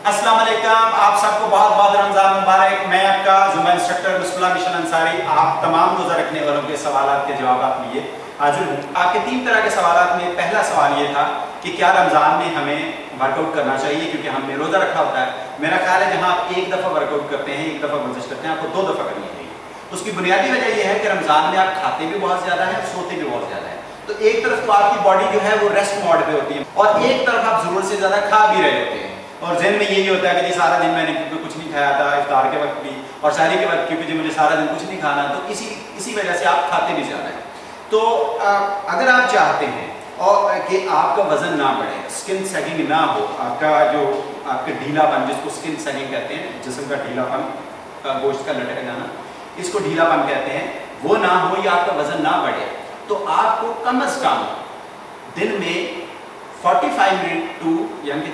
अस्सलाम वालेकुम, आप सबको बहुत बहुत रमज़ान मुबारक। मैं आपका जुम्मा इंस्ट्रक्टर मुस्कुला मिशन अंसारी आप तमाम रोज़ा रखने वालों के सवालात के जवाब लिए हाजिर हूँ। आपके 3 तरह के सवालात में पहला सवाल ये था कि क्या रमज़ान में हमें वर्कआउट करना चाहिए, क्योंकि हमने रोज़ा रखा होता है। मेरा ख्याल है जहाँ आप एक दफ़ा वर्कआउट करते हैं, एक दफ़ा वर्जिश करते हैं, आपको 2 दफ़ा करनी चाहिए। उसकी बुनियादी वजह यह है कि रमज़ान में आप खाते भी बहुत ज़्यादा है, सोते भी बहुत ज़्यादा है। तो एक तरफ तो आपकी बॉडी जो है वो रेस्ट मोड पे होती है और एक तरफ आप ज़रूरत से ज़्यादा खा भी रहे होते हैं और ज़हन में यही होता है कि जी सारा दिन मैंने क्योंकि कुछ नहीं खाया था, इफ्तार के वक्त भी और सहरी के वक्त क्योंकि जी मुझे सारा दिन कुछ नहीं खाना, तो इसी वजह से आप खाते भी ज़्यादा हैं। तो अगर आप चाहते हैं और कि आपका वज़न ना बढ़े, स्किन सैगिंग ना हो, आपका जो आपका ढीलापन जिसको स्किन सैगिंग कहते हैं, जिस्म का ढीलापन, गोश्त का लटक जाना, इसको ढीलापन कहते हैं, वो ना हो या आपका वज़न ना बढ़े, तो आपको कम अज़ कम दिन में 45 मिनट टू यानी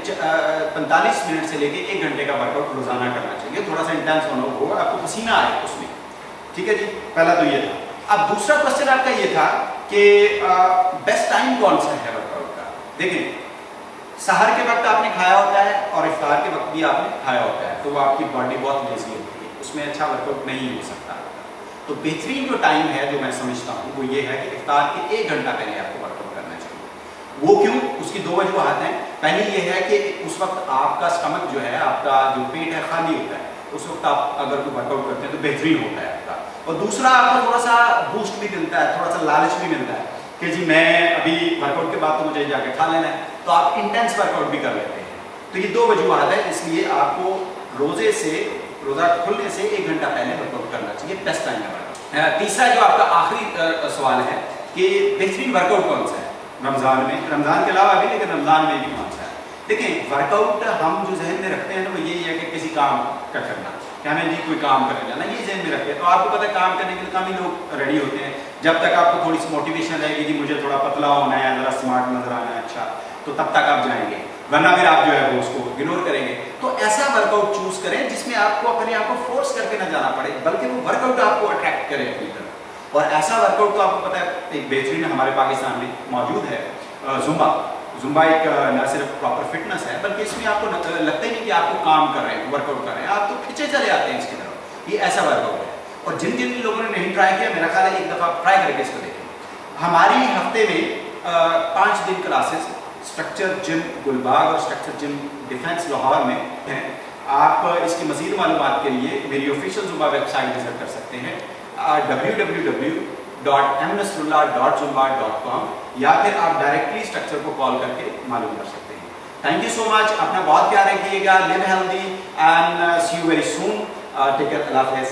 45 मिनट से लेके 1 घंटे का वर्कआउट रोजाना करना चाहिए। थोड़ा सा इंटेंस होगा, आपको पसीना आए उसमें, ठीक है जी। पहला तो ये था। अब दूसरा क्वेश्चन आपका ये था कि बेस्ट टाइम कौन सा है वर्कआउट का। देखिए, सहर के वक्त आपने खाया होता है और इफ्तार के वक्त भी आपने खाया होता है, तो वो आपकी बॉडी बहुत लेजी होती है, उसमें अच्छा वर्कआउट नहीं हो सकता। तो बेहतरीन जो टाइम है जो मैं समझता हूँ वो ये है कि इफ्तार के 1 घंटा पहले आपको वर्कआउट करना चाहिए। वो क्यों? उसकी 2 वजूहात हैं। पहली ये है कि उस वक्त आपका स्टमक जो है, आपका जो पेट है, खाली होता है। उस वक्त आप अगर कोई वर्कआउट करते हैं तो बेहतरीन होता है आपका। और दूसरा, आपको थोड़ा सा बूस्ट भी मिलता है, थोड़ा सा लालच भी मिलता है कि जी मैं अभी वर्कआउट के बाद तो मुझे जाके खा लेना है, तो आप इंटेंस वर्कआउट भी कर लेते हैं। तो ये 2 वजूहात है, इसलिए आपको रोज़ा खुलने से 1 घंटा पहले वर्कआउट करना चाहिए। बेस्ट टाइम है वर्कआउट। तीसरा जो आपका आखिरी सवाल है कि बेहतरीन वर्कआउट कौन सा है रमज़ान में, रमज़ान के अलावा भी, लेकिन रमज़ान में भी कौन सा है। देखिए, वर्कआउट हम जो जहन में रखते हैं ना वो यही है कि किसी काम का करना, क्या हमें जी कोई काम करने जाना, ये जहन में रखते हैं। तो आपको पता है काम करने के लिए कम ही लोग रेडी होते हैं। जब तक आपको थोड़ी सी मोटिवेशन रहेगी जी मुझे थोड़ा पतला होना है, ज़रा स्मार्ट नजर आना है, अच्छा, तो तब तक आप जाएंगे, वरना फिर आप जो है वो उसको इग्नोर करेंगे। तो ऐसा वर्कआउट चूज करें जिसमें आपको अपने आप को फोर्स करके ना जाना पड़े, बल्कि वो वर्कआउट आपको अट्रैक्ट करे अपनी तरफ। और ऐसा वर्कआउट तो आपको पता है एक बेहतरीन हमारे पाकिस्तान में मौजूद है, जुम्बा एक न सिर्फ प्रॉपर फिटनेस है, बल्कि इसमें आपको लगता ही नहीं कि आपको काम कर रहे हैं, वर्कआउट कर रहे हैं, आप तो खिंचे चले आते हैं इसकी तरफ। ये ऐसा वर्कआउट है। और जिन जिन लोगों ने नहीं ट्राई किया, मेरा ख्याल है एक दफ़ा ट्राई करके इसको देखें। हमारी हफ्ते में 5 दिन क्लासेस स्ट्रक्चर जिम गुलबाग और स्ट्रक्चर जिम डिफेंस लाहौर में हैं। आप इसकी मज़ीद मालूमात के लिए मेरी ऑफिशियल जुम्बा वेबसाइट विजिट कर सकते हैं www.mnasrullah.zumba.com, या फिर आप डायरेक्टली स्ट्रक्चर को कॉल करके मालूम कर सकते हैं। Thank you so much. अपना बहुत ख्याल रखिएगा। Live healthy and see you very soon. Take care. Allah हाफ़िज़।